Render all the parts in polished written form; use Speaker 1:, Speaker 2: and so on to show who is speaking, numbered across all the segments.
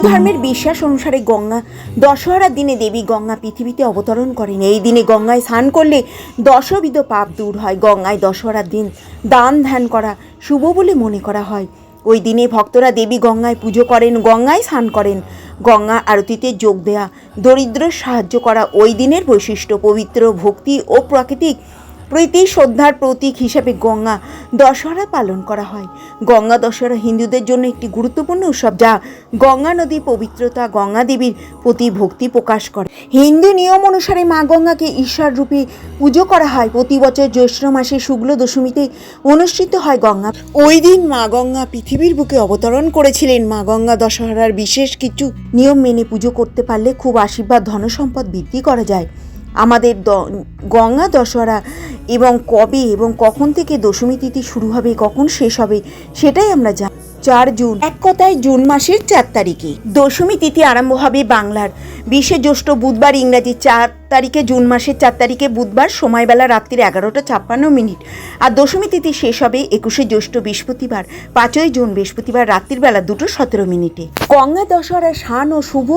Speaker 1: ধর্মের বিশ্বাস অনুসারে গঙ্গা দশহরার দিনে দেবী গঙ্গা পৃথিবীতে অবতরণ করেন। এই দিনে গঙ্গায় স্নান করলে দশবিধ পাপ দূর হয়। গঙ্গায় দশহরার দিন দান ধ্যান করা শুভ বলে মনে করা হয়। ওই দিনে ভক্তরা দেবী গঙ্গায় পুজো করেন, গঙ্গায় স্নান করেন। গঙ্গা আরতিতে যোগ দেয়া, দরিদ্রের সাহায্য করা ওই দিনের বৈশিষ্ট্য। পবিত্র ভক্তি ও প্রাকৃতিক প্রীতি শ্রদ্ধার প্রতীক হিসেবে গঙ্গা দশহরা পালন করা হয়। গঙ্গা দশহরা হিন্দুদের জন্য একটি গুরুত্বপূর্ণ উৎসব, যা গঙ্গা নদীর পবিত্রতা, গঙ্গা দেবীর প্রতি ভক্তি প্রকাশ করে। হিন্দু নিয়ম অনুসারে মা গঙ্গাকে ঈশ্বর রূপে পুজো করা হয়। প্রতি বছর জ্যৈষ্ঠ মাসে শুক্ল দশমীতে অনুষ্ঠিত হয় গঙ্গা। ওই দিন মা গঙ্গা পৃথিবীর বুকে অবতরণ করেছিলেন। মা গঙ্গা দশহরার বিশেষ কিছু নিয়ম মেনে পুজো করতে পারলে খুব আশীর্বাদ, ধনসম্পদ বৃদ্ধি করা যায়। আমাদের গঙ্গা দশহরা এবং কবে এবং কখন থেকে দশমী তিথি শুরু হবে, কখন শেষ হবে, সেটাই আমরা জানি। 4 জুন, এক কথায় জুন মাসের 4 তারিখে দশমী তিথি আরম্ভ হবে বাংলার 20শে জ্যৈষ্ঠ বুধবার, ইংরাজি 4 তারিখে, জুন মাসের 4 তারিখে বুধবার, সময়বেলা রাত্রির 11:56। আর দশমী তিথি শেষ হবে 21শে জ্যৈষ্ঠ বৃহস্পতিবার, 5ই জুন বৃহস্পতিবার রাত্রির বেলা 2:17। গঙ্গা দশহরার শান ও শুভ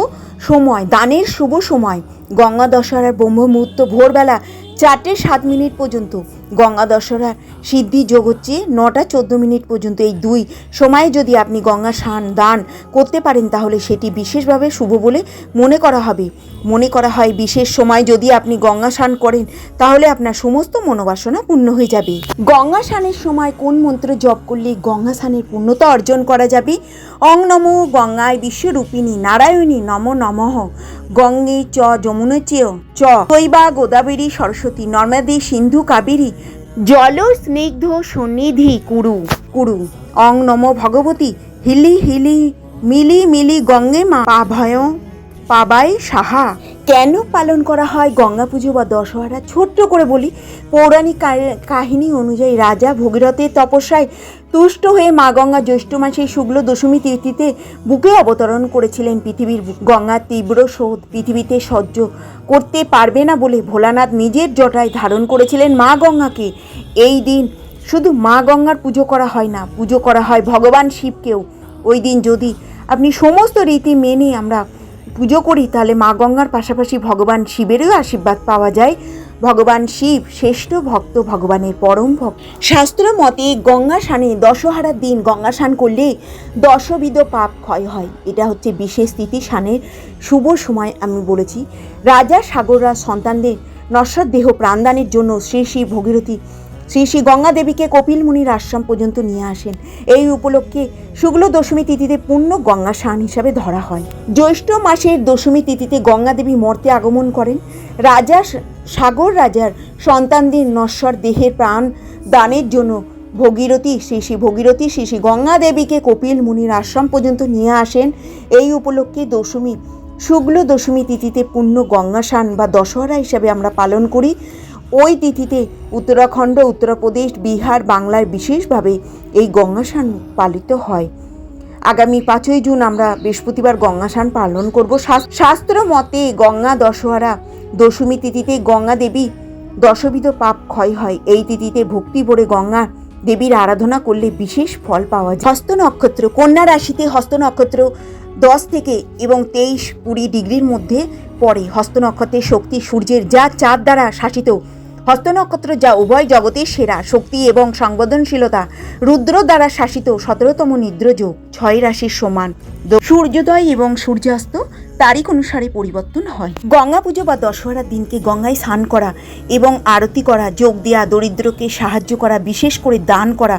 Speaker 1: সময়, দানের শুভ সময়। গঙ্গা দশহরার ব্রহ্ম মুহূর্ত ভোরবেলা 4:07 পর্যন্ত। গঙ্গা দশহরার সিদ্ধি যোগ হচ্ছে 9:14 পর্যন্ত। এই দুই সময়ে যদি আপনি গঙ্গা স্নান দান করতে পারেন তাহলে সেটি বিশেষভাবে শুভ বলে মনে করা হয়। বিশেষ সময় যদি আপনি গঙ্গা স্নান করেন তাহলে আপনার সমস্ত মনোবাসনা পূর্ণ হয়ে যাবে। গঙ্গা স্নানের সময় কোন মন্ত্র জপ করলে গঙ্গা স্নানের পূর্ণতা অর্জন করা যাবে? অং নমো গঙ্গায় বিশ্বরূপিণী নারায়ণী নমো নমঃ। গঙ্গে চ যমুনা চেয় চ তৈবা গোদাবরী সরস্বতী নর্মদে সিন্ধু কাবেরী জল স্নিগ্ধ সন্নিধি কুরু কুরু। অং নমো ভগবতী হিলি হিলি মিলি মিলি গঙ্গে মা পাভয় পাবাই সাহা। কেন পালন করা হয় গঙ্গা পুজো বা দশহরা? ছোট্ট করে বলি। পৌরাণিক কাহিনী অনুযায়ী রাজা ভগীরথের তপস্যায় তুষ্ট হয়ে মা গঙ্গা জ্যৈষ্ঠ মাসে শুক্ল দশমী তিথিতে বুকে অবতরণ করেছিলেন। পৃথিবীর গঙ্গার তীব্র স্রোত পৃথিবীতে সহ্য করতে পারবে না বলে ভোলানাথ নিজের জটায় ধারণ করেছিলেন মা গঙ্গাকে। এই দিন শুধু মা গঙ্গার পুজো করা হয় না, পুজো করা হয় ভগবান শিবকেও। ওই দিন যদি আপনি সমস্ত রীতি মেনে আমরা পুজো করি তাহলে মা গঙ্গার পাশাপাশি ভগবান শিবেরও আশীর্বাদ পাওয়া যায়। ভগবান শিব শ্রেষ্ঠ ভক্ত, ভগবানের পরম ভক্ত। শাস্ত্র মতে গঙ্গা স্নানে দশহরার দিন গঙ্গা স্নান করলে 10বিধ পাপ ক্ষয় হয়। এটা হচ্ছে বিশেষ তিথি স্নানের শুভ সময়। আমি বলেছি রাজা সাগররাজ সন্তানদের নশ্বর দেহ প্রাণদানের জন্য শ্রী শ্রী ভগীরথী শ্রী শ্রী গঙ্গা দেবীকে কপিল মুনির আশ্রম পর্যন্ত নিয়ে আসেন। এই উপলক্ষে শুক্ল দশমী তিথিতে পূর্ণ গঙ্গা স্নান হিসাবে ধরা হয়। জ্যৈষ্ঠ মাসের দশমী তিথিতে গঙ্গা দেবী মর্তে আগমন করেন। রাজা সাগর রাজার সন্তানদের নশ্বর দেহের প্রাণ দানের জন্য ভগীরথী শ্রী শ্রী গঙ্গা দেবীকে কপিল মুনির আশ্রম পর্যন্ত নিয়ে আসেন। এই উপলক্ষে শুক্ল দশমী তিথিতে পূর্ণ গঙ্গা স্নান বা দশহরা হিসাবে আমরা পালন করি। ওই তিথিতে উত্তরাখণ্ড, উত্তরপ্রদেশ, বিহার, বাংলার বিশেষভাবে এই গঙ্গা স্নান পালিত হয়। আগামী 5ই জুন আমরা বৃহস্পতিবার গঙ্গা স্নান পালন করব। শাস্ত্র মতে গঙ্গা দশহরা দশমী তিথিতে গঙ্গা দেবী 10বিধ পাপ ক্ষয় হয়। এই তিথিতে ভক্তি ভরে গঙ্গা দেবীর আরাধনা করলে বিশেষ ফল পাওয়া যায়। হস্ত নক্ষত্র, কন্যা রাশিতে হস্ত নক্ষত্র 10 থেকে এবং 23-20 ডিগ্রির মধ্যে পড়ে। হস্ত নক্ষত্রের শক্তি সূর্যের, যা চাঁদ দ্বারা শাসিত। হস্ত নক্ষত্র যা উভয় জগতের সেরা শক্তি এবং সংবেদনশীলতা, রুদ্র দ্বারা শাসিত 17তম নিদ্রযোগ 6 রাশির সমান। সূর্যোদয় এবং সূর্যাস্ত তারিখ অনুসারে পরিবর্তন হয়। গঙ্গা পুজো বা দশহরার দিনকে গঙ্গায় স্নান করা এবং আরতি করা, যোগ দেয়া, দরিদ্রকে সাহায্য করা, বিশেষ করে দান করা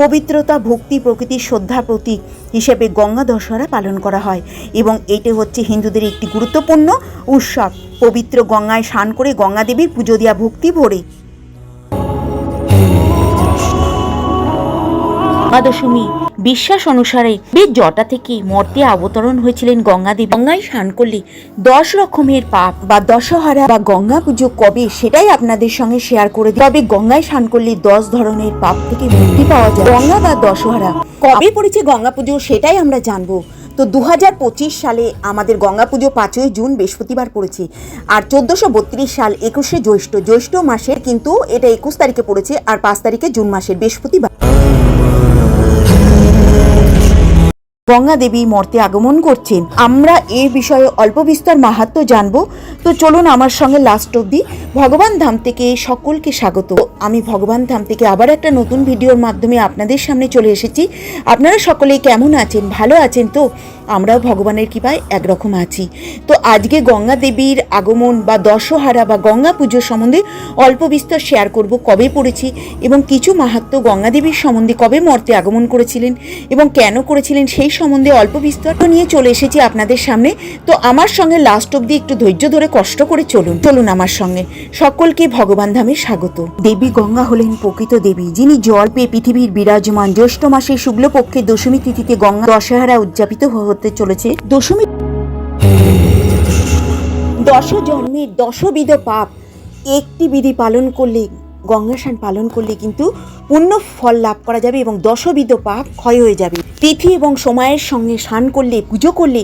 Speaker 1: পবিত্রতা, ভক্তি, প্রকৃতির শ্রদ্ধার প্রতীক হিসেবে গঙ্গা দশহরা পালন করা হয়। এবং এটা হচ্ছে হিন্দুদের একটি গুরুত্বপূর্ণ উৎসব। পবিত্র গঙ্গায় স্নান করে গঙ্গা দেবীর পুজো দেওয়া ভক্তি ভরে। দশমী বিশ্বাস অনুসারে জটা থেকে মর্তে অবতরণ হয়েছিলেন গঙ্গা দেবী। গঙ্গায় স্নান করলে 10 রকমের পাপ বা দশহরা বা গঙ্গা পুজো কবে সেটাই আপনাদের সঙ্গে শেয়ার করে দিই। তবে গঙ্গায় স্নান করলে 10 ধরনের পাপ থেকে মুক্তি পাওয়া যায়। গঙ্গা বা দশহরা কবে পড়েছে গঙ্গা পুজো সেটাই আমরা জানবো। তো 2025 সালে আমাদের গঙ্গা পুজো 5ই জুন বৃহস্পতিবার পড়েছে। আর 1432 সাল 21শে জ্যৈষ্ঠ মাসের কিন্তু এটা 21 তারিখে পড়েছে, আর 5 তারিখে জুন মাসের বৃহস্পতিবার। গঙ্গা দেবী মর্তে আগমন করছেন। আমরা এর বিষয়ে অল্প বিস্তর মাহাত্ম্য জানবো। তো চলুন আমার সঙ্গে লাস্ট অবধি। ভগবান ধাম থেকে সকলকে স্বাগত। আমি ভগবান ধাম থেকে আবার একটা নতুন ভিডিওর মাধ্যমে আপনাদের সামনে চলে এসেছি। আপনারা সকলেই কেমন আছেন? ভালো আছেন তো? আমরাও ভগবানের কৃপায় একরকম আছি। তো আজকে গঙ্গা দেবীর আগমন বা দশহারা বা গঙ্গা পুজো সম্বন্ধে অল্প বিস্তর শেয়ার করব। কবে পড়েছি এবং কিছু মাহাত্ম্য গঙ্গা দেবীর সম্বন্ধে, কবে মর্তে আগমন করেছিলেন এবং কেন করেছিলেন সেই সম্বন্ধে অল্প বিস্তর নিয়ে চলে এসেছি আপনাদের সামনে। তো আমার সঙ্গে লাস্ট অবধি একটু ধৈর্য ধরে কষ্ট করে চলুন আমার সঙ্গে। সকলকে ভগবান ধামে স্বাগত। দেবী গঙ্গা হলেন প্রকৃত দেবী, যিনি জল পেয়ে পৃথিবীর বিরাজমান। জ্যৈষ্ঠ মাসের শুক্লপক্ষের দশমী তিথিতে গঙ্গা দশহারা উদযাপিত হতে চলেছে। দশমী দশ জন্মের দশবিধ পাপ একটি বিধি পালন করলে, গঙ্গা স্নান পালন করলে কিন্তু পূর্ণ ফল লাভ করা যাবে এবং দশবিধ পাপ ক্ষয় হয়ে যাবে। তিথি এবং সময়ের সঙ্গে স্নান করলে, পুজো করলে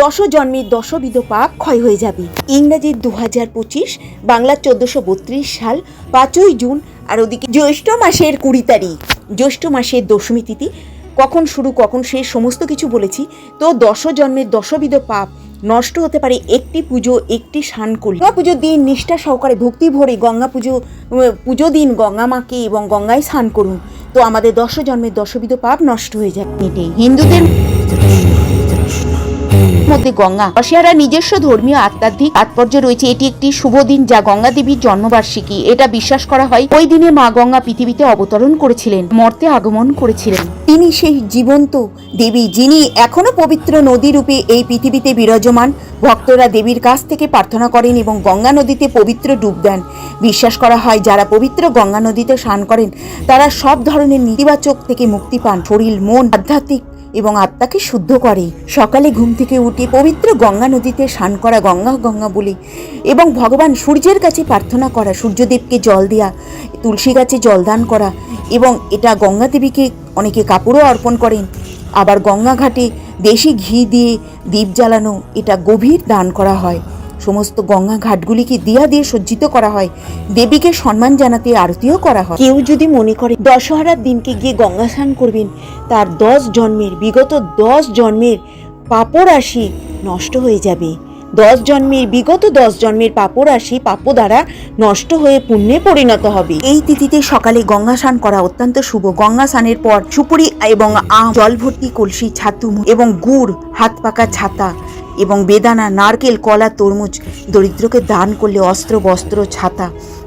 Speaker 1: 10 জন্মের 10বিধ পাপ ক্ষয় হয়ে যাবে। ইংরাজির 2025, বাংলার 1432 সাল 5ই জুন। আর ওদিকে জ্যৈষ্ঠ মাসের 20 তারিখ, জ্যৈষ্ঠ মাসের দশমী তিথি। কখন শুরু কখন শেষ সমস্ত কিছু বলেছি। তো 10 জন্মের 10বিধ পাপ নষ্ট হতে পারে একটি পুজো, একটি স্নান করলে। গঙ্গা পুজোর দিন নিষ্ঠা সহকারে ভক্তি ভরে গঙ্গা পুজো দিন গঙ্গা মাকে এবং গঙ্গায় স্নান করুন। তো আমাদের 10 জন্মের 10বিধ পাপ নষ্ট হয়ে যায়। হিন্দুদের মধ্যে গঙ্গা দশহারা নিজস্ব ধর্মীয় আধ্যাত্মিক তাৎপর্য রয়েছে। এটি একটি শুভ দিন যা গঙ্গা দেবীর জন্মবার্ষিকী। এটা বিশ্বাস করা হয় ওই দিনে মা গঙ্গা পৃথিবীতে অবতরণ করেছিলেন, মর্তে আগমন করেছিলেন। তিনি সেই জীবন্ত দেবী যিনি এখনো পবিত্র নদী রূপে এই পৃথিবীতে বিরাজমান। ভক্তরা দেবীর কাছ থেকে প্রার্থনা করেন এবং গঙ্গা নদীতে পবিত্র ডুব দেন। বিশ্বাস করা হয় যারা পবিত্র গঙ্গা নদীতে স্নান করেন তারা সব ধরনের নেতিবাচক থেকে মুক্তি পান। শরীর, মন, আধ্যাত্মিক এবং আত্মাকে শুদ্ধ করে। সকালে ঘুম থেকে উঠে পবিত্র গঙ্গা নদীতে স্নান করা, গঙ্গা গঙ্গা বলে এবং ভগবান সূর্যের কাছে প্রার্থনা করা, সূর্যদেবকে জল দেওয়া, তুলসী গাছে জলদান করা এবং এটা গঙ্গা দেবীকে অনেকে কাপড়ও অর্পণ করেন। আবার গঙ্গা ঘাটে দেশি ঘি দিয়ে দীপ জ্বালানো, এটা গভীর দান করা হয়। সমস্ত গঙ্গা ঘাটগুলিকে দিয়া দিয়ে সজ্জিত করা হয়। দেবীকে সম্মান জানাতে আরতিও করা হয়। কেউ যদি মনে করে দশহারার দিনকে গিয়ে গঙ্গা স্নান করবেন, তার 10 জন্মের বিগত 10 জন্মের পাপরাশি নষ্ট হয়ে যাবে। 10 জন্মের বিগত 10 জন্মের পাপরাশি পাপ দ্বারা নষ্ট হয়ে পুণ্যে পরিণত হবে। এই তিথিতে সকালে গঙ্গা স্নান করা অত্যন্ত শুভ। গঙ্গা স্নানের পর সুপুরি এবং জল ভর্তি কলসি, ছাতু এবং গুড়, হাত পাকা ছাতা এবং বেদানা, নারকেল, কলা, তরমুজ দরিদ্রকে দান করলে, অস্ত্র, বস্ত্র, ছাতা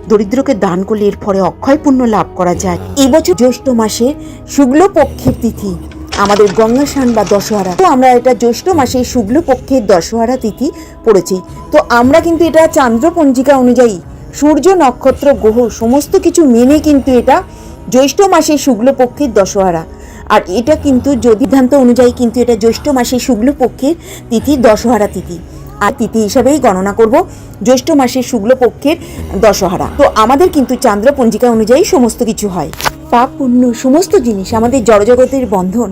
Speaker 1: দরিদ্রকে দান করলে এর ফলে অক্ষয় পুণ্য লাভ করা যায়। এবছর জ্যৈষ্ঠ মাসে শুক্লপক্ষের তিথি আমাদের গঙ্গা স্নান বা দশহারা। তো আমরা এটা জ্যৈষ্ঠ মাসে শুক্লপক্ষের দশহারা তিথি পড়েছি। তো আমরা কিন্তু এটা চান্দ্রপঞ্জিকা অনুযায়ী সূর্য, নক্ষত্র, গ্রহ সমস্ত কিছু মেনে কিন্তু এটা জ্যৈষ্ঠ মাসে শুক্লপক্ষের দশহারা। আর এটা কিন্তু সিদ্ধান্ত অনুযায়ী কিন্তু এটা জ্যৈষ্ঠ মাসে শুক্লপক্ষের তিথি দশহারা তিথি আর তিথি হিসাবেই গণনা করব জ্যৈষ্ঠ মাসের শুক্লপক্ষের দশহারা। তো আমাদের কিন্তু চান্দ্র পঞ্জিকা অনুযায়ী সমস্ত কিছু হয়। পাপ পুণ্য সমস্ত জিনিস আমাদের জড়জগতের বন্ধন।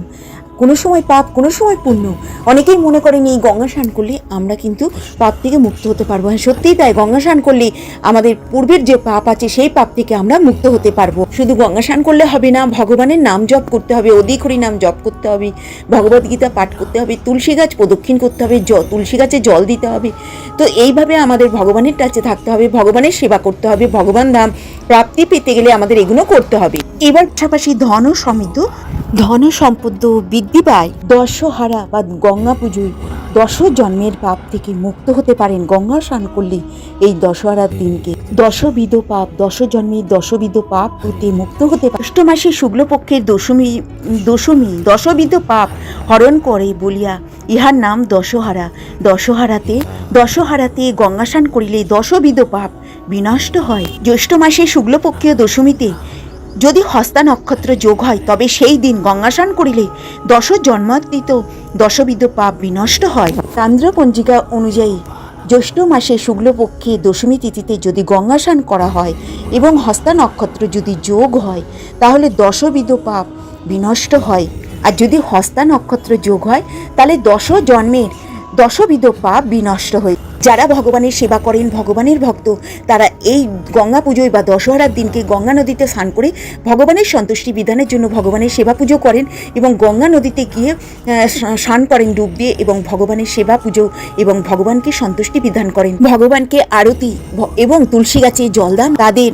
Speaker 1: কোনো সময় পাপ, কোনো সময় পুণ্য। অনেকেই মনে করেন এই গঙ্গা স্নান করলে আমরা কিন্তু পাপ থেকে মুক্ত হতে পারবো। হ্যাঁ, সত্যিই তাই। গঙ্গা স্নান করলে আমাদের পূর্বের যে পাপ আছে সেই পাপ থেকে আমরা মুক্ত হতে পারবো। শুধু গঙ্গা স্নান করলে হবে না, ভগবানের নাম জপ করতে হবে, অধিক হরি নাম জপ করতে হবে, ভগবদ্গীতা পাঠ করতে হবে, তুলসী গাছ প্রদক্ষিণ করতে হবে, তুলসী গাছে জল দিতে হবে। তো এইভাবে আমাদের ভগবানের কাছে থাকতে হবে, ভগবানের সেবা করতে হবে। ভগবান ধাম প্রাপ্তি পেতে গেলে আমাদের এগুলো করতে হবে। এবার পাশাপাশি ধন ও সমৃদ্ধ, ধন সম্পদ বৃদ্ধি পায়। দশহারা বা গঙ্গা পুজোয় 10 জন্মের পাপ থেকে মুক্ত হতে পারেন গঙ্গা স্নান করলে। এই দশহারার দিনকে 10বিধ পাপ, 10 জন্মের 10বিধ পাপ হতে মুক্ত হতে পারে। জ্যৈষ্ঠ মাসে শুক্লপক্ষের দশমী 10বিধ পাপ হরণ করে বলিয়া ইহার নাম দশহারা। দশহারাতে গঙ্গা স্নান করিলে 10বিধ পাপ বিনষ্ট হয়। জ্যৈষ্ঠ মাসে শুক্লপক্ষীয় দশমীতে যদি হস্তা নক্ষত্র যোগ হয় তবে সেই দিন গঙ্গা স্নান করিলে 10 জন্মাতীত 10বিধ পাপ বিনষ্ট হয়। চান্দ্র পঞ্জিকা অনুযায়ী জ্যৈষ্ঠ মাসে শুক্লপক্ষে দশমী তিথিতে যদি গঙ্গা স্নান করা হয় এবং হস্তা নক্ষত্র যদি যোগ হয় তাহলে 10বিধ পাপ বিনষ্ট হয়। আর যদি হস্তা নক্ষত্র যোগ হয় তাহলে 10 জন্মের দশবিধ পাপ বিনষ্ট হয়ে। যারা ভগবানের সেবা করেন, ভগবানের ভক্ত, তারা এই গঙ্গা পুজোয় বা দশহরার দিনকে গঙ্গা নদীতে স্নান করে ভগবানের সন্তুষ্টি বিধানের জন্য ভগবানের সেবা পুজো করেন এবং গঙ্গা নদীতে গিয়ে স্নান করেন ডুব দিয়ে এবং ভগবানের সেবা পুজো এবং ভগবানকে সন্তুষ্টি বিধান করেন। ভগবানকে আরতি এবং তুলসী গাছে জলদান তাদের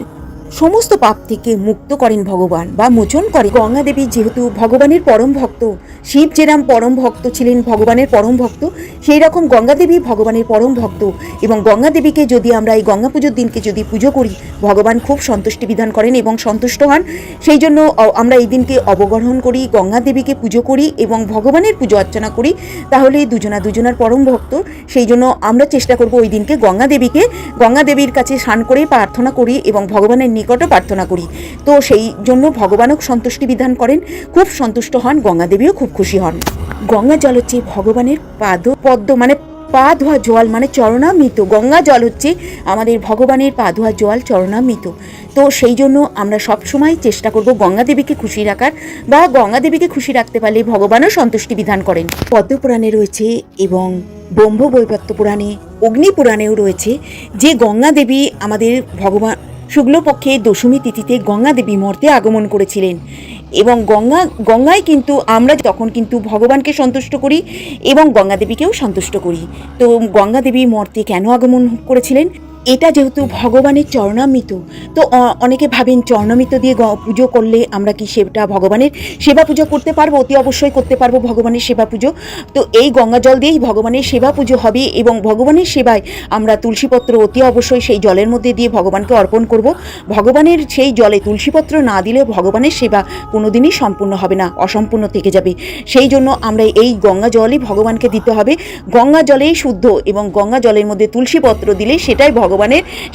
Speaker 1: সমস্ত পাপ থেকে মুক্ত করেন ভগবান বা মোচন করে। গঙ্গা দেবী যেহেতু ভগবানের পরম ভক্ত, শিব যেরাম পরম ভক্ত ছিলেন ভগবানের পরম ভক্ত, সেই রকম গঙ্গা দেবী ভগবানের পরম ভক্ত এবং গঙ্গা দেবীকে যদি আমরা এই গঙ্গা পুজোর দিনকে যদি পুজো করি, ভগবান খুব সন্তুষ্টি বিধান করেন এবং সন্তুষ্ট হন। সেই জন্য আমরা এই দিনকে অবগ্রহণ করি, গঙ্গা দেবীকে পুজো করি এবং ভগবানের পুজো অর্চনা করি। তাহলে দুজনার পরম ভক্ত, সেই জন্য আমরা চেষ্টা করব ওই দিনকে গঙ্গা দেবীর কাছে স্নান করে প্রার্থনা করি এবং ভগবানের নিকটও প্রার্থনা করি। তো সেই জন্য ভগবানও সন্তুষ্টি বিধান করেন, খুব সন্তুষ্ট হন, গঙ্গা দেবীও খুব খুশি হন। গঙ্গা জল হচ্ছে ভগবানের পদ্ম মানে পা ধোয়া জল, মানে চরণামৃত। গঙ্গা জল হচ্ছে আমাদের ভগবানের পা ধোয়া জল, চরণামৃত। তো সেই জন্য আমরা সবসময় চেষ্টা করব গঙ্গা দেবীকে খুশি রাখার, বা গঙ্গা দেবীকে খুশি রাখতে পারলে ভগবানও সন্তুষ্টি বিধান করেন। পদ্মপুরাণে রয়েছে এবং ব্রহ্মবৈবর্ত পুরাণে, অগ্নি পুরাণেও রয়েছে যে গঙ্গা দেবী আমাদের ভগবান শুক্লপক্ষে দশমী তিথিতে গঙ্গা দেবী মর্তে আগমন করেছিলেন এবং গঙ্গায় কিন্তু আমরা তখন কিন্তু ভগবানকে সন্তুষ্ট করি এবং গঙ্গা দেবীকেও সন্তুষ্ট করি। তো গঙ্গা দেবী মর্তে কেন আগমন করেছিলেন? এটা যেহেতু ভগবানের চরণামৃত, তো অনেকে ভাবেন চরণামৃত দিয়ে পুজো করলে আমরা কি সেটা ভগবানের সেবা পুজো করতে পারবো? অতি অবশ্যই করতে পারবো ভগবানের সেবা পুজো। তো এই গঙ্গা জল দিয়েই ভগবানের সেবা পুজো হবে এবং ভগবানের সেবায় আমরা তুলসীপত্র অতি অবশ্যই সেই জলের মধ্যে দিয়ে ভগবানকে অর্পণ করব। ভগবানের সেই জলে তুলসীপত্র না দিলে ভগবানের সেবা কোনোদিনই সম্পূর্ণ হবে না, অসম্পূর্ণ থেকে যাবে। সেই জন্য আমরা এই গঙ্গা জলই ভগবানকে দিতে হবে। গঙ্গা জলেই শুদ্ধ এবং গঙ্গা জলের মধ্যে তুলসীপত্র দিলে সেটাই ভগবানের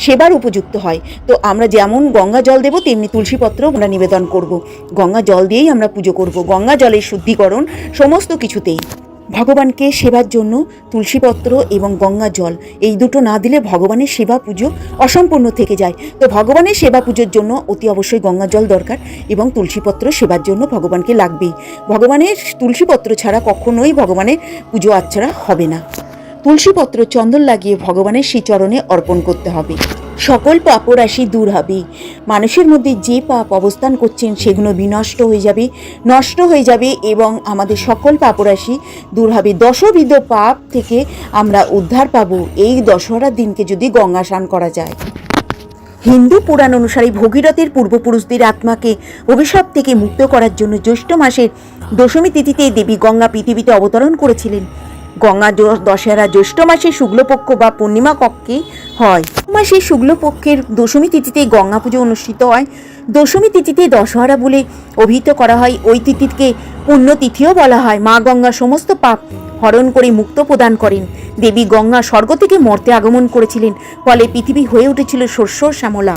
Speaker 1: সেবার উপযুক্ত হয়। তো আমরা যেমন গঙ্গা জল দেব তেমনি তুলসীপত্র আমরা নিবেদন করব। গঙ্গা জল দিয়েই আমরা পুজো করব। গঙ্গা জলের শুদ্ধিকরণ সমস্ত কিছুতেই। ভগবানকে সেবার জন্য তুলসীপত্র এবং গঙ্গা জল এই দুটো না দিলে ভগবানের সেবা পুজো অসম্পূর্ণ থেকে যায়। তো ভগবানের সেবা পুজোর জন্য অতি অবশ্যই গঙ্গা জল দরকার এবং তুলসীপত্র সেবার জন্য ভগবানকে লাগবেই। ভগবানের তুলসীপত্র ছাড়া কখনোই ভগবানের পুজো আর্চনা হবে না। তুলসীপত্র চন্দন লাগিয়ে ভগবানের শ্রীচরণে অর্পণ করতে হবে। সকল পাপরাশি দূর হবে। মানুষের মধ্যে যে পাপ অবস্থান করছেন সেগুলো বিনষ্ট হয়ে যাবে, নষ্ট হয়ে যাবে এবং আমাদের সকল পাপরাশি দূর হবে। দশবিধ পাপ থেকে আমরা উদ্ধার পাবো এই দশহরার দিনকে যদি গঙ্গা স্নান করা যায়। হিন্দু পুরাণ অনুসারে ভগীরথের পূর্বপুরুষদের আত্মাকে অভিশাপ থেকে মুক্ত করার জন্য জ্যৈষ্ঠ মাসের দশমী তিথিতে দেবী গঙ্গা পৃথিবীতে অবতরণ করেছিলেন। গঙ্গা দশহরা জ্যৈষ্ঠ মাসের শুক্লপক্ষ বা পূর্ণিমা কক্ষে হয়। মাসের শুক্লপক্ষের দশমী তিথিতে গঙ্গা পুজো অনুষ্ঠিত হয়। দশমী তিথিতে দশহরা বলে অভিহিত করা হয়। ওই তিথিকে পুণ্যতিথিও বলা হয়। মা গঙ্গা সমস্ত পাপ হরণ করে মুক্ত প্রদান করেন। দেবী গঙ্গা স্বর্গ থেকে মর্তে আগমন করেছিলেন, ফলে পৃথিবী হয়ে উঠেছিল শস্য শ্যামলা।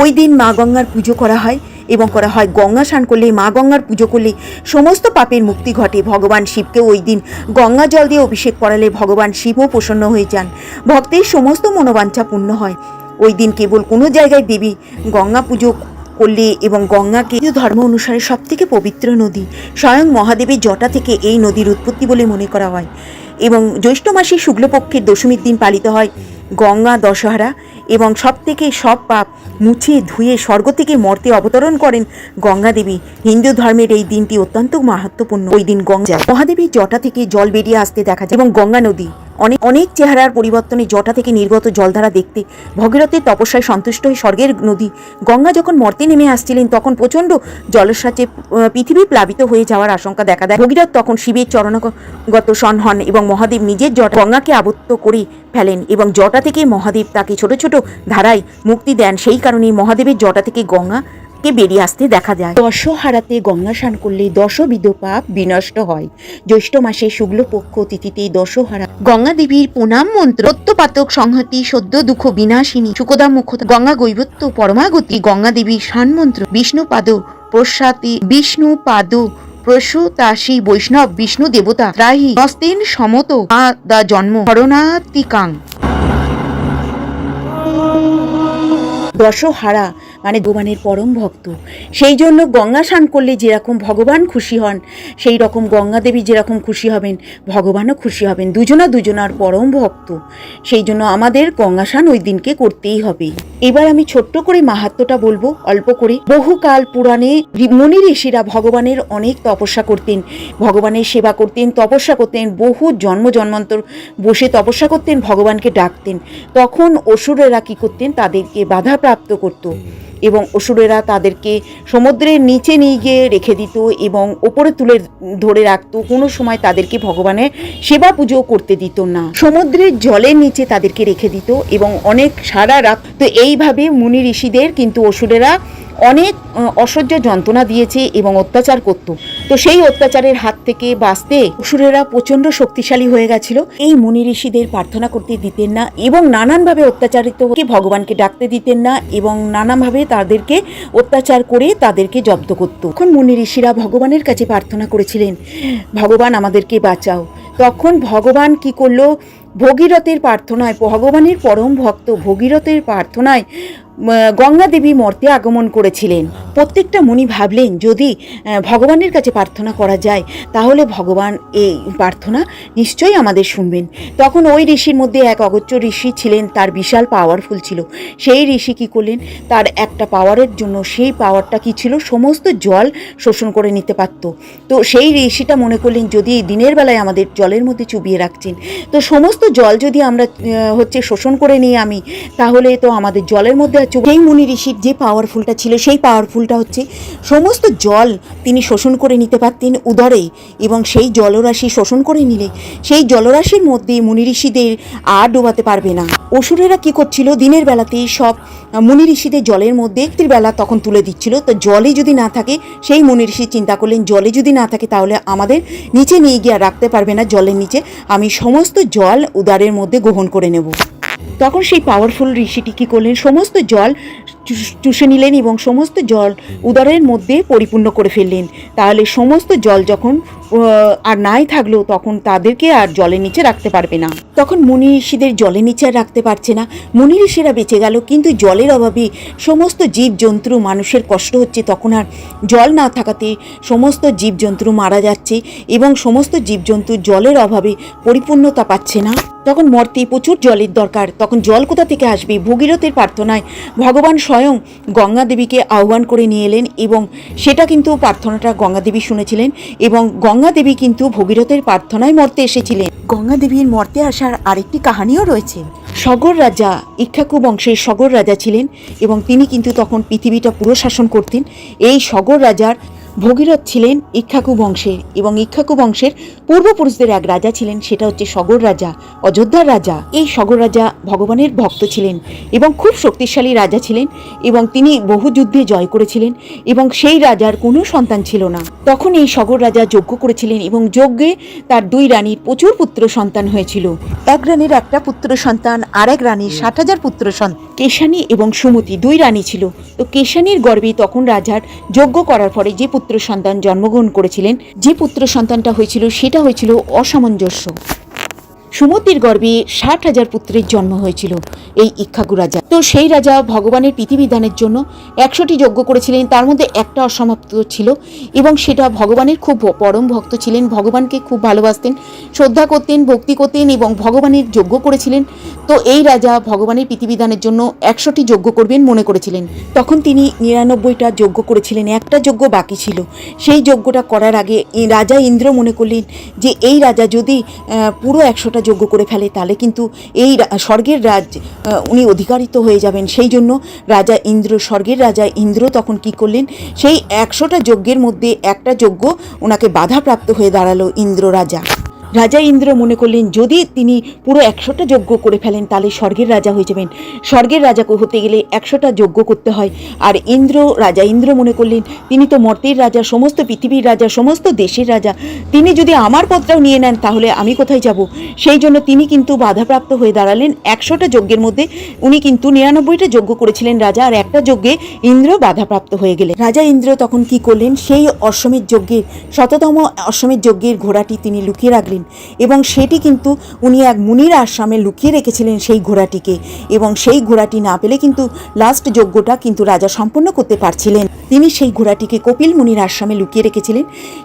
Speaker 1: ওই দিন মা গঙ্গার পুজো করা হয় এবং করা হয় গঙ্গা স্নান করলে, মা গঙ্গার পুজো করলে সমস্ত পাপের মুক্তি ঘটে। ভগবান শিবকে ওই দিন গঙ্গা জল দিয়ে অভিষেক করালে ভগবান শিবও প্রসন্ন হয়ে যান, ভক্তের সমস্ত মনোবাঞ্ছা পূর্ণ হয়। ওই দিন কেবল কোনো জায়গায় দেবী গঙ্গা পুজো করলে এবং গঙ্গাকে হিন্দু ধর্ম অনুসারে সবথেকে পবিত্র নদী, স্বয়ং মহাদেবের জটা থেকে এই নদীর উৎপত্তি বলে মনে করা হয় এবং জ্যৈষ্ঠ মাসের শুক্লপক্ষের দশমীর দিন পালিত হয় গঙ্গা দশহরা এবং সব পাপ মুছে ধুয়ে স্বর্গ থেকে মর্তে অবতরণ করেন গঙ্গা দেবী। হিন্দু ধর্মের এই দিনটি অত্যন্ত মাহাত্ম্যপূর্ণ। ওই দিন গঙ্গা মহাদেবীর জটা থেকে জল বেরিয়ে আসতে দেখা যায় এবং গঙ্গা নদী অনেক চেহারার পরিবর্তনে জটা থেকে নির্গত জলধারা দেখতে ভগীরথের তপস্যায় সন্তুষ্ট হয়ে স্বর্গের নদী গঙ্গা যখন মর্তে নেমে আসছিলেন তখন প্রচণ্ড জলস্রাচে পৃথিবী প্লাবিত হয়ে যাওয়ার আশঙ্কা দেখা দেয়। ভগীরথ তখন শিবের চরণগত শন হন এবং মহাদেব নিজের জটা গঙ্গাকে আবদ্ধ করে ফেলেন এবং জটা থেকে মহাদেব তাকে ছোট ছোট ধারায় মুক্তি দেন। সেই কারণে মহাদেবের জটা থেকে গঙ্গাকে বেরিয়ে আসতে দেখা যায়। দশহারাতে গঙ্গা স্নান করলে দশবিধ পাপ বিনষ্ট হয়। জ্যৈষ্ঠ মাসে শুক্লপক্ষ তিথিতে দশহারা গঙ্গা দেবীর প্রণাম মন্ত্র প্রত্যপাতক সংহতি সদ্য দুঃখ বিনাশিনী সুকদা মুখতা গঙ্গা গৈবত্য পরমাগতি গঙ্গা দেবীর শান মন্ত্র বিষ্ণু পাদ প্রসূতাসী বৈষ্ণব বিষ্ণু দেবতা ত্রাহি নস্তেন সমত দা জন্ম করণাতিকাং। দশহারা মানে ভগবানের পরম ভক্ত। সেই জন্য গঙ্গা স্নান করলে যেরকম ভগবান খুশি হন, সেই রকম গঙ্গা দেবী যেরকম খুশি হবেন, ভগবানও খুশি হবেন। দুজনার পরম ভক্ত, সেই জন্য আমাদের গঙ্গা স্নান ওই দিনকে করতেই হবে। এবার আমি ছোট্ট করে মাহাত্ম্যটা বলবো, অল্প করে। বহুকাল পুরাণে মুনি ঋষিরা ভগবানের অনেক তপস্যা করতেন, ভগবানের সেবা করতেন, তপস্যা করতেন, বহু জন্মান্তর বসে তপস্যা করতেন, ভগবানকে ডাকতেন। তখন অসুরেরা কি করতেন, তাদেরকে বাধাপ্রাপ্ত করত এবং অসুরেরা তাদেরকে সমুদ্রের নিচে নিয়ে গিয়ে রেখে দিত এবং ওপরে তুলে ধরে রাখত। কোনো সময় তাদেরকে ভগবানের সেবা পুজো করতে দিত না, সমুদ্রের জলের নিচে তাদেরকে রেখে দিত এবং অনেক সারা রাত। তো এইভাবে মুনি ঋষিদের কিন্তু অসুরেরা অনেক অসহ্য যন্ত্রণা দিয়েছে এবং অত্যাচার করত। তো সেই অত্যাচারের হাত থেকে বাঁচতে অসুরেরা প্রচণ্ড শক্তিশালী হয়ে গেছিল। এই মুনি ঋষিদের প্রার্থনা করতে দিতেন না এবং নানানভাবে অত্যাচারিত ভগবানকে ডাকতে দিতেন না এবং নানানভাবে তাদেরকে অত্যাচার করে তাদেরকে জব্দ করত। তখন মুনি ঋষিরা ভগবানের কাছে প্রার্থনা করেছিলেন, ভগবান আমাদেরকে বাঁচাও। তখন ভগবান কি করলো, ভগীরথের প্রার্থনায়, ভগবানের পরম ভক্ত ভগীরথের প্রার্থনায় গঙ্গা দেবী মর্তে আগমন করেছিলেন। প্রত্যেকটা মুনি ভাবলেন যদি ভগবানের কাছে প্রার্থনা করা যায় তাহলে ভগবান এই প্রার্থনা নিশ্চয়ই আমাদের শুনবেন। তখন ওই ঋষির মধ্যে এক অগস্ত্য ঋষি ছিলেন, তার বিশাল পাওয়ারফুল ছিল। সেই ঋষি কী করলেন, তার একটা পাওয়ারের জন্য, সেই পাওয়ারটা কি ছিল, সমস্ত জল শোষণ করে নিতে পারত। তো সেই ঋষিটা মনে করলেন যদি দিনের বেলায় আমাদের জলের মধ্যে চুবিয়ে রাখছেন, তো সমস্ত জল যদি আমরা শোষণ করে নিই আমি, তাহলে তো আমাদের জলের মধ্যে সেই মুনি ঋষির যে পাওয়ারফুলটা ছিল, সেই পাওয়ারফুলটা হচ্ছে সমস্ত জল তিনি শোষণ করে নিতে পারতেন উদরে, এবং সেই জলরাশি শোষণ করে নিলে সেই জলরাশির মধ্যে মুনি ঋষিদের আর ডোবাতে পারবে না। অসুরেরা কি করছিল, দিনের বেলাতেই সব মুনি ঋষিদের জলের মধ্যে রাত্রির বেলা তখন তুলে দিচ্ছিল। তো জলে যদি না থাকে, সেই মুনি ঋষি চিন্তা করলেন জলে যদি না থাকে তাহলে আমাদের নিচে নিয়ে গিয়ে রাখতে পারবে না, জলের নিচে আমি সমস্ত জল উদরের মধ্যে গ্রহণ করে নেব। তখন সেই পাওয়ারফুল ঋষিটি কী করলেন, সমস্ত জল চুষে নিলেন এবং সমস্ত জল উদরের মধ্যে পরিপূর্ণ করে ফেললেন। তাহলে সমস্ত জল যখন আর নাই থাকলো, তখন তাদেরকে আর জলের নিচে রাখতে পারবে না। তখন মুনি ঋষিদের জলের নিচে আর রাখতে পারছে না, মুনি ঋষিরা বেঁচে গেল, কিন্তু জলের অভাবে সমস্ত জীবজন্তু, মানুষের কষ্ট হচ্ছে। তখন আর জল না থাকাতে সমস্ত জীবজন্তু মারা যাচ্ছে এবং সমস্ত জীবজন্তু জলের অভাবে পরিপূর্ণতা পাচ্ছে না। তখন মর্তে প্রচুর জলের দরকার, তখন জল কোথা থেকে আসবে? ভগীরথের প্রার্থনায় ভগবান স্বয়ং গঙ্গা দেবীকে আহ্বান করে নিয়ে এলেন এবং সেটা কিন্তু প্রার্থনাটা গঙ্গা দেবী শুনেছিলেন এবং গঙ্গা দেবী কিন্তু ভগীরথের প্রার্থনায় মর্তে এসেছিলেন। গঙ্গা দেবীর মর্তে আসার আরেকটি কাহিনীও রয়েছে। সগর রাজা, ইক্ষ্বাকু বংশের সগর রাজা ছিলেন এবং তিনি কিন্তু তখন পৃথিবীটা পুরো শাসন করতেন। এই সগর রাজার ভগীরথ ছিলেন ইক্ষ্বাকু বংশের এবং ইক্ষ্বাকু বংশের পূর্বপুরুষদের এক রাজা ছিলেন, সেটা হচ্ছে সগর রাজা, অযোধ্যার রাজা। এই সগর রাজা ভগবানের ভক্ত ছিলেন এবং খুব শক্তিশালী রাজা ছিলেন এবং তিনি বহু যুদ্ধে জয় করেছিলেন এবং সেই রাজার কোনো সন্তান ছিল না। তখন এই সগর রাজা যজ্ঞ করেছিলেন এবং যজ্ঞে তার দুই রানীর প্রচুর পুত্র সন্তান হয়েছিল। এক রানীর একটা পুত্র সন্তান, আর এক রানীর 60,000 পুত্র সন্তান। কেশানী এবং সুমতি দুই রানী ছিল। তো কেশানীর গর্ভে তখন রাজার যজ্ঞ করার পরে যে পুত্র সন্তান জন্মগ্রহণ করেছিলেন, যে পুত্র সন্তানটা হয়েছিল সেটা হয়েছিল অসামঞ্জস্য। সুমতির গর্ভে 60,000 পুত্রের জন্ম হয়েছিল এই ইক্ষ্বাকু রাজা। তো সেই রাজা ভগবানের পৃথিবীদানের জন্য 100টি যজ্ঞ করেছিলেন, তার মধ্যে একটা অসমাপ্ত ছিল এবং সেটা ভগবানের খুব পরম ভক্ত ছিলেন, ভগবানকে খুব ভালোবাসতেন, শ্রদ্ধা করতেন, ভক্তি করতেন এবং ভগবানের যজ্ঞ করেছিলেন। তো এই রাজা ভগবানের পৃথিবীদানের জন্য 100টি যজ্ঞ করবেন মনে করেছিলেন। তখন তিনি 99টা যজ্ঞ করেছিলেন, একটা যজ্ঞ বাকি ছিল। সেই যজ্ঞটা করার আগে রাজা ইন্দ্র মনে করলেন যে এই রাজা যদি পুরো 100টা যজ্ঞ করে ফেলে তাহলে কিন্তু এই স্বর্গের রাজ উনি অধিকারিত হয়ে যাবেন। সেই জন্য রাজা ইন্দ্র, স্বর্গের রাজা ইন্দ্র তখন কি করলেন, সেই 100টা যজ্ঞের মধ্যে একটা যজ্ঞ ওনাকে বাধাপ্রাপ্ত হয়ে দাঁড়ালো। রাজা ইন্দ্র মনে করলেন যদি তিনি পুরো 100টা যজ্ঞ করে ফেলেন তাহলে স্বর্গের রাজা হয়ে যাবেন। স্বর্গের রাজা হতে গেলে 100টা যজ্ঞ করতে হয়। আর রাজা ইন্দ্র মনে করলেন তিনি তো মর্তের রাজা, সমস্ত পৃথিবীর রাজা, সমস্ত দেশের রাজা, তিনি যদি আমার পদটাও নিয়ে নেন তাহলে আমি কোথায় যাব? সেই জন্য তিনি কিন্তু বাধাপ্রাপ্ত হয়ে দাঁড়ালেন। 100টা যজ্ঞের মধ্যে উনি কিন্তু 99টা যজ্ঞ করেছিলেন রাজা, আর একটা যজ্ঞে ইন্দ্র বাধাপ্রাপ্ত হয়ে গেলেন। রাজা ইন্দ্র তখন কি করলেন, সেই অশ্বমেধ যজ্ঞের 100তম অশ্বমেধ যজ্ঞের ঘোড়াটি তিনি লুকিয়ে রাখলেন রেখেছিলেন এবং সেটি কিন্তু উনি এক মুনির আশ্রমে লুকিয়ে রেখেছিলেন সেই ঘোড়াটিকে, এবং সেই ঘোড়াটি না পেলে কিন্তু লাস্ট যজ্ঞটা কিন্তু রাজা সম্পন্ন করতে পারছিলেন। তিনি সেই ঘোড়াটিকে কপিল মুনির আশ্রমে লুকিয়ে রেখেছিলেন।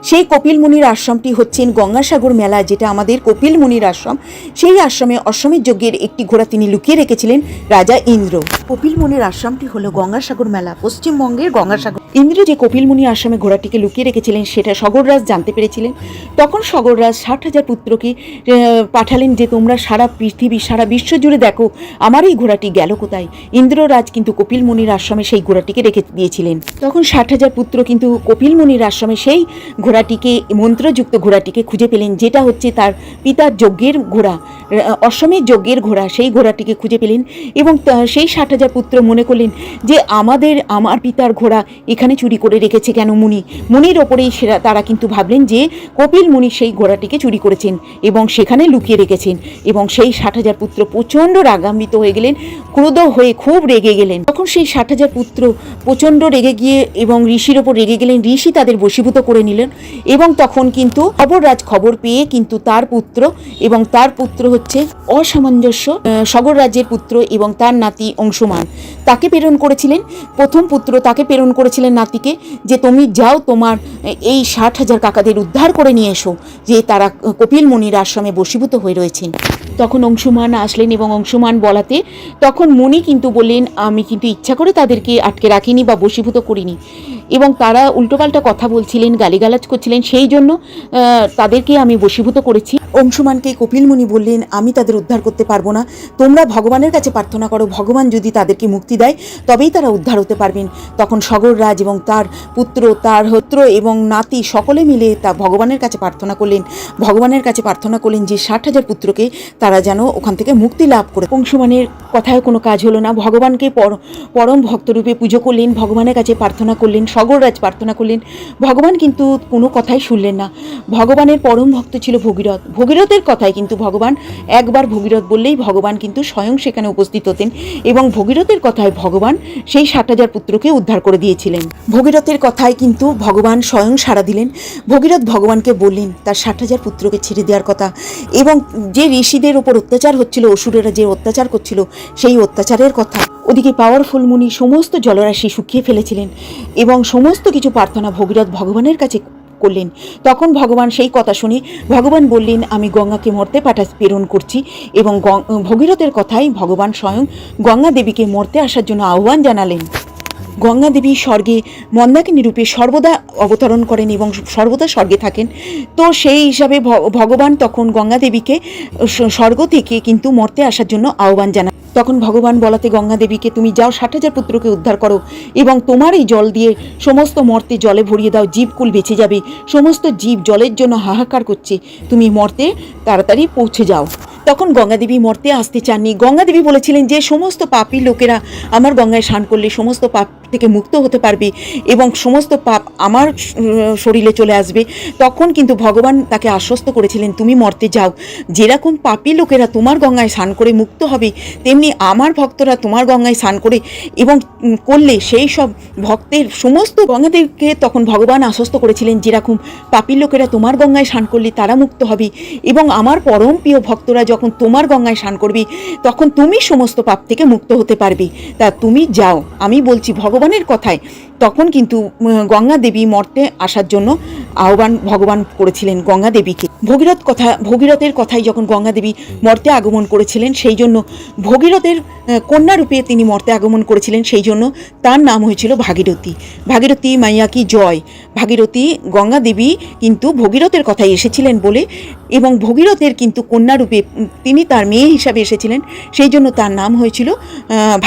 Speaker 1: সেই কপিল মুনির আশ্রমটি হচ্ছেন গঙ্গাসাগর মেলা, যেটা আমাদের কপিল মুনির আশ্রম, সেই আশ্রমে অশ্বমেধ যজ্ঞের একটি ঘোড়া তিনি লুকিয়ে রেখেছিলেন রাজা ইন্দ্র। কপিল মুনির আশ্রমটি হলো গঙ্গাসাগর মেলা, পশ্চিমবঙ্গের গঙ্গাসাগর। ইন্দ্র যে কপিল মুনি আশ্রমে ঘোড়াটিকে লুকিয়ে রেখেছিলেন সেটা সগররাজ জানতে পেরেছিলেন। তখন সগররাজ 60,000 পুত্রকে পাঠালেন যে তোমরা সারা পৃথিবী সারা বিশ্ব জুড়ে দেখো আমার এই ঘোড়াটি গেল কোথায়। ইন্দ্ররাজ কিন্তু কপিল মুনির আশ্রমে সেই ঘোড়াটিকে রেখে দিয়েছিলেন। তখন 60,000 পুত্র কিন্তু কপিল মুনির আশ্রমে সেই ঘোড়াটিকে, মন্ত্রযুক্ত ঘোড়াটিকে খুঁজে পেলেন, যেটা হচ্ছে তার পিতার যজ্ঞের ঘোড়া, অশ্বমেধ যজ্ঞের ঘোড়া। সেই ঘোড়াটিকে খুঁজে পেলেন এবং সেই 60,000 পুত্র মনে করলেন যে আমার পিতার ঘোড়া এখানে চুরি করে রেখেছে কেন মুনির ওপরেই তারা কিন্তু ভাবলেন যে কপিল মুনি সেই ঘোড়াটিকে চুরি করেছেন এবং সেখানে লুকিয়ে রেখেছেন। এবং সেই 60,000 পুত্র প্রচণ্ড রাগান্বিত হয়ে গেলেন, ক্রোধ হয়ে খুব রেগে গেলেন। তখন সেই 60,000 পুত্র প্রচণ্ড রেগে গিয়ে এবং ঋষির ওপর রেগে গেলেন। ঋষি তাদের বশীভূত করে নিলেন এবং তখন কিন্তু সগররাজ খবর পেয়ে কিন্তু তার পুত্র হচ্ছে অসামঞ্জস্য সগররাজের পুত্র এবং তার নাতি অংশুমান, তাকে প্রেরণ করেছিলেন। প্রথম পুত্র তাকে প্রেরণ করেছিলেন নাতিকে, যে তুমি যাও তোমার এই 60,000 কাকাদের উদ্ধার করে নিয়ে এসো, যে তারা কপিল মুনির আশ্রমে বশীভূত হয়ে রয়েছেন। তখন অংশুমান আসলেন এবং অংশুমান বলাতে তখন মুনি কিন্তু বললেন আমি কিন্তু ইচ্ছা করে তাদেরকে আটকে রাখিনি বা বশীভূত করিনি, এবং তারা উল্টোপাল্টা কথা বলছিলেন, গালিগালাজ করছিলেন, সেই জন্য তাদেরকে আমি বশীভূত করেছি। অংশুমানকে কপিল মুনি বললেন আমি তাদের উদ্ধার করতে পারবো না, তোমরা ভগবানের কাছে প্রার্থনা করো, ভগবান যদি তাদেরকে মুক্তি দেয় তবেই তারা উদ্ধার হতে পারবেন। তখন সগররাজ এবং তার পুত্র এবং নাতি সকলে মিলে তা ভগবানের কাছে প্রার্থনা করলেন যে 60,000 পুত্রকে তারা যেন ওখান থেকে মুক্তি লাভ করে। অংশুমানের কথায় কোনো কাজ হলো না। ভগবানকে পরম ভক্তরূপে পুজো করলেন, ভগবানের কাছে প্রার্থনা করলেন, সগররাজ প্রার্থনা করলেন। ভগবান কিন্তু কোনো কথাই শুনলেন না। ভগবানের পরম ভক্ত ছিল ভগীরথের কথায় কিন্তু ভগবান একবার ভগীরথ বললেই ভগবান কিন্তু স্বয়ং সেখানে উপস্থিত হতেন এবং ভগীরথের কথায় ভগবান সেই 60,000 পুত্রকে উদ্ধার করে দিয়েছিলেন। ভগীরথের কথায় কিন্তু ভগবান স্বয়ং সাড়া দিলেন। ভগীরথ ভগবানকে বললেন তার 60,000 পুত্রকে ছেড়ে দেওয়ার কথা, এবং যে ঋষিদের উপর অত্যাচার হচ্ছিল, অসুরেরা যে অত্যাচার করছিল সেই অত্যাচারের কথা। ওদিকে পাওয়ারফুল মুনি সমস্ত জলরাশি শুকিয়ে ফেলেছিলেন এবং সমস্ত কিছু প্রার্থনা ভগীরথ ভগবানের কাছে করলেন। তখন ভগবান সেই কথা শুনে ভগবান বললেন আমি গঙ্গাকে মর্তে প্রেরণ করছি, এবং ভগীরথের কথাই ভগবান স্বয়ং গঙ্গা দেবীকে মর্তে আসার জন্য আহ্বান জানালেন। গঙ্গা দেবী স্বর্গে মন্দাকিনী রূপে সর্বদা অবতরণ করেন এবং সর্বদা স্বর্গে থাকেন। তো সেই হিসাবে ভগবান তখন গঙ্গা দেবীকে স্বর্গ থেকে কিন্তু মর্তে আসার জন্য আহ্বান জানান। তখন ভগবান বলাতে গঙ্গা দেবীকে তুমি যাও 60,000 পুত্রকে উদ্ধার করো এবং তোমার এই জল দিয়ে সমস্ত মর্তে জলে ভরিয়ে দাও, জীবকুল বেঁচে যাবে, সমস্ত জীব জলের জন্য হাহাকার করছে, তুমি মর্তে তাড়াতাড়ি পৌঁছে যাও। তখন গঙ্গাদেবী মর্তে আসতে চাননি। গঙ্গাদেবী বলেছিলেন যে সমস্ত পাপী লোকেরা আমার গঙ্গায় স্নান করলে সমস্ত পাপ থেকে মুক্ত হতে পারবে এবং সমস্ত পাপ আমার শরীরে চলে আসবে। তখন কিন্তু ভগবান তাকে আশ্বস্ত করেছিলেন তুমি মর্তে যাও, যেরকম পাপী লোকেরা তোমার গঙ্গায় স্নান করে মুক্ত হবে তেমনি আমার ভক্তরা তোমার গঙ্গায় স্নান করে এবং করলে সেই সব ভক্তের সমস্ত। গঙ্গাদেবীকে তখন ভগবান আশ্বস্ত করেছিলেন যেরকম পাপী লোকেরা তোমার গঙ্গায় স্নান করলে তারা মুক্ত হবে এবং আমার পরম প্রিয় ভক্তরা যখন তোমার গঙ্গায় স্নান করবে তখন তুমি সমস্ত পাপ থেকে মুক্ত হতে পারবে, তা তুমি যাও, আমি বলছি ভগবানের কথায়। তখন কিন্তু গঙ্গা দেবী মর্তে আসার জন্য আহ্বান ভগবান করেছিলেন গঙ্গা দেবীকে। ভগীরথের কথাই যখন গঙ্গা দেবী মর্তে আগমন করেছিলেন সেই জন্য ভগীরথের কন্যারূপে তিনি মর্তে আগমন করেছিলেন, সেই জন্য তার নাম হয়েছিল ভাগীরথী। ভাগীরথী মাইয়া কি জয়। ভাগীরথী গঙ্গা দেবী কিন্তু ভগীরথের কথাই এসেছিলেন বলে এবং ভগীরথের কিন্তু কন্যারূপে তিনি তার মেয়ে হিসাবে এসেছিলেন, সেই জন্য তার নাম হয়েছিল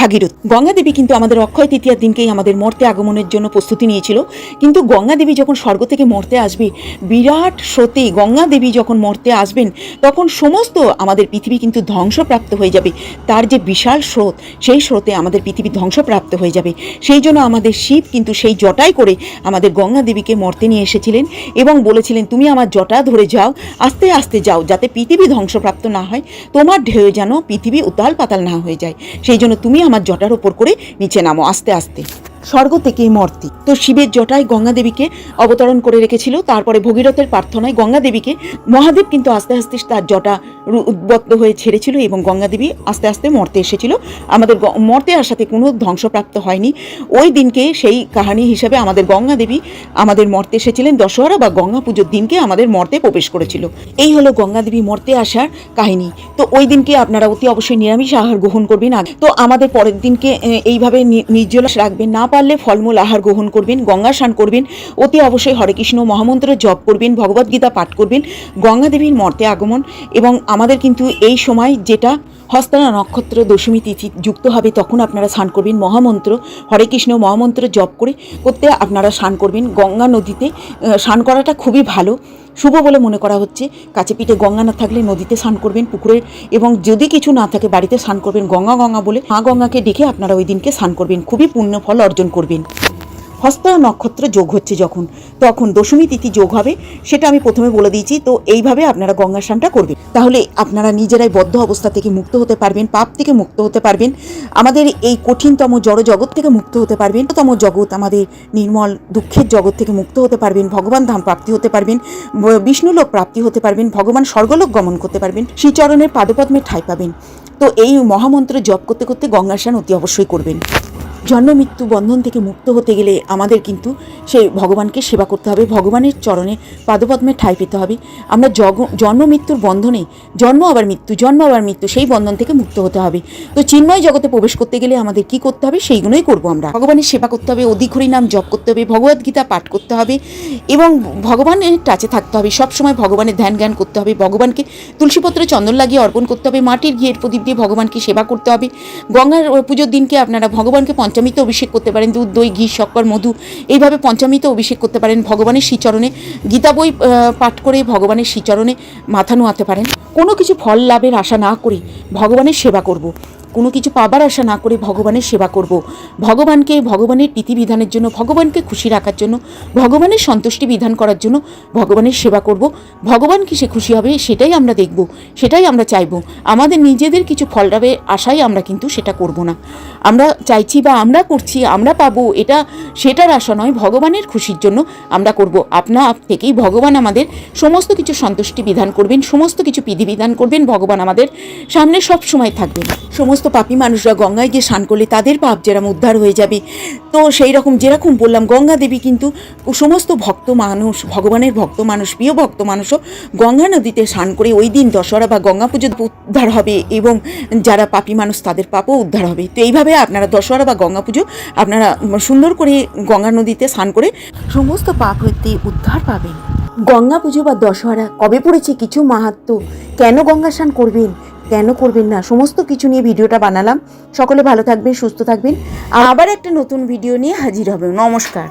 Speaker 1: ভাগীরথ। গঙ্গা দেবী কিন্তু আমাদের অক্ষয় তৃতীয়ার দিনকেই আমাদের মর্তে আগমনের জন্য প্রস্তুতি নিয়েছিল। কিন্তু গঙ্গা দেবী যখন স্বর্গ থেকে মর্তে আসবে বিরাট স্রোতে, গঙ্গা দেবী যখন মর্তে আসবেন তখন সমস্ত আমাদের পৃথিবী কিন্তু ধ্বংসপ্রাপ্ত হয়ে যাবে। তার যে বিশাল স্রোত, সেই স্রোতে আমাদের পৃথিবী ধ্বংসপ্রাপ্ত হয়ে যাবে। সেই জন্য আমাদের শিব কিন্তু সেই জটাই করে আমাদের গঙ্গা দেবীকে মর্তে নিয়ে এসেছিলেন এবং বলেছিলেন তুমি আমার জটা ধরে যাও, আস্তে আস্তে যাও, যাতে পৃথিবী ধ্বংসপ্রাপ্ত না হয়, তোমার ঢেউ যেন পৃথিবী উতাল পাতাল না হয়ে যায়, সেই জন্য তুমি আমার জটার ওপর করে নিচে নামো আস্তে আস্তে। স্বর্গ থেকে মর্তে। তো শিবের জটায় গঙ্গা দেবীকে অবতরণ করে রেখেছিল। তারপরে ভগীরথের প্রার্থনায় গঙ্গা দেবীকে মহাদেব কিন্তু আস্তে আস্তে তার জটা উদ্বত্ত হয়ে ছেড়েছিল এবং গঙ্গা দেবী আস্তে আস্তে মর্তে এসেছিল। আমাদের মর্তে আসাতে কোনো ধ্বংসপ্রাপ্ত হয়নি। ওই দিনকে সেই কাহিনী হিসাবে আমাদের গঙ্গা দেবী আমাদের মর্তে এসেছিলেন। দশহরা বা গঙ্গা পুজোর দিনকে আমাদের মর্তে প্রবেশ করেছিল। এই হলো গঙ্গা দেবী মর্তে আসার কাহিনী। তো ওই দিনকে আপনারা অতি অবশ্যই নিরামিষ আহার গ্রহণ করবেন। তো আমাদের পরের দিনকে এইভাবে নির্জলা রাখবেন, না পারলে ফলমূল আহার গ্রহণ করবেন, গঙ্গা স্নান করবেন, অতি অবশ্যই হরে কৃষ্ণ মহামন্ত্র জপ করবেন, ভগবদ্গীতা পাঠ করবেন। গঙ্গা দেবীর মর্তে আগমন এবং আমাদের কিন্তু এই সময় যেটা হস্তানা নক্ষত্র দশমী তিথি যুক্ত হবে তখন আপনারা স্নান করবেন, মহামন্ত্র হরে কৃষ্ণ মহামন্ত্র জপ করতে আপনারা স্নান করবেন। গঙ্গা নদীতে স্নান করাটা খুবই ভালো, শুভ বলে মনে করা হচ্ছে। কাছে পিঠে গঙ্গা না থাকলে নদীতে স্নান করবেন, পুকুরে, এবং যদি কিছু না থাকে বাড়িতে স্নান করবেন গঙ্গা গঙ্গা বলে। মা গঙ্গাকে ডেকে আপনারা ওই দিনকে স্নান করবেন, খুবই পুণ্য ফল অর্জন করবেন। হস্ত নক্ষত্র যোগ হচ্ছে তখন দশমী তিথি যোগ হবে, সেটা আমি প্রথমে বলে দিয়েছি। তো এইভাবে আপনারা গঙ্গা স্নানটা করবেন, তাহলে আপনারা নিজেরাই বদ্ধ অবস্থা থেকে মুক্ত হতে পারবেন, পাপ থেকে মুক্ত হতে পারবেন, আমাদের এই কঠিনতম জড় জগৎ থেকে মুক্ত হতে পারবেন, তম জগৎ আমাদের নির্মল দুঃখের জগৎ থেকে মুক্ত হতে পারবেন, ভগবান ধাম প্রাপ্তি হতে পারবেন, বিষ্ণুলোক প্রাপ্তি হতে পারবেন, ভগবান স্বর্গলোক গমন করতে পারবেন, শ্রীচরণের পাদপদ্মে ঠাঁই পাবেন। তো এই মহামন্ত্র জপ করতে করতে গঙ্গা স্নান অতি অবশ্যই করবেন। জন্ম মৃত্যু বন্ধন থেকে মুক্ত হতে গেলে আমাদের কিন্তু সেই ভগবানকে সেবা করতে হবে, ভগবানের চরণে পাদপদ্মে ঠাঁই পেতে হবে। আমরা জন্ম মৃত্যুর বন্ধনে জন্ম আবার মৃত্যু সেই বন্ধন থেকে মুক্ত হতে হবে। তো চিন্ময় জগতে প্রবেশ করতে গেলে আমাদের কি করতে হবে সেইগুলোই করবো আমরা। ভগবানের সেবা করতে হবে, অধিক হরি নাম জপ করতে হবে, ভগবদ্গীতা পাঠ করতে হবে এবং ভগবানের টাচে থাকতে হবে। সবসময় ভগবানের ধ্যান জ্ঞান করতে হবে, ভগবানকে তুলসীপত্রে চন্দন লাগিয়ে অর্পণ করতে হবে, মাটির ঘিয়ের প্রদীপ দিয়ে ভগবানকে সেবা করতে হবে। গঙ্গার পুজোর দিনকে আপনারা ভগবানকে পঞ্চামৃতে অভিষেক করতে পারেন, দুধ দই ঘি শক্কর মধু এইভাবে পঞ্চামৃতে অভিষেক করতে পারেন। ভগবানের শ্রীচরণে গীতা বই পাঠ করে ভগবানের শ্রীচরণে মাথা নোয়াতে পারেন। কোনো কিছু ফল লাভের আশা না করে ভগবানের সেবা করব, কোনো কিছু পাবার আশা না করে ভগবানের সেবা করব। ভগবানের বিধিবিধানের জন্য, ভগবানকে খুশি রাখার জন্য, ভগবানের সন্তুষ্টি বিধান করার জন্য ভগবানের সেবা করব। ভগবান কিসে খুশি হবে সেটাই আমরা দেখব, সেটাই আমরা চাইব। আমাদের নিজেদের কিছু ফল লাভের আশায় আমরা কিন্তু সেটা করব না। আমরা চাইছি বা আমরা করছি, আমরা পাবো, এটা সেটার আশা নয়, ভগবানের খুশির জন্য আমরা করব। আপনা থেকেই ভগবান আমাদের সমস্ত কিছু সন্তুষ্টি বিধান করবেন, সমস্ত কিছু বিধিবিধান করবেন। ভগবান আমাদের সামনে সব সময় থাকবেন। সমস্ত পাপী মানুষরা গঙ্গায় গিয়ে স্নান করলে তাদের পাপ যেরকম উদ্ধার হয়ে যাবে। তো সেই রকম যেরকম বললাম, গঙ্গা দেবী কিন্তু সমস্ত ভক্ত মানুষ, ভগবানের ভক্ত মানুষ, প্রিয় ভক্ত মানুষও গঙ্গা নদীতে স্নান করে ওই দিন দশহরা বা গঙ্গা পুজো উদ্ধার হবে এবং যারা পাপী মানুষ তাদের পাপও উদ্ধার হবে। তো এইভাবে আপনারা দশহরা বা গঙ্গা পুজো আপনারা সুন্দর করে গঙ্গা নদীতে স্নান করে সমস্ত পাপ হইতে উদ্ধার পাবেন। গঙ্গা পুজো বা দশহরা কবে পড়েছে, কিছু মাহাত্ম্য, কেন গঙ্গা স্নান করবেন, কেন করবেন না, সমস্ত কিছু নিয়ে ভিডিওটা বানালাম। সকলে ভালো থাকবেন, সুস্থ থাকবেন, আবার একটা নতুন ভিডিও নিয়ে হাজির হবে। নমস্কার।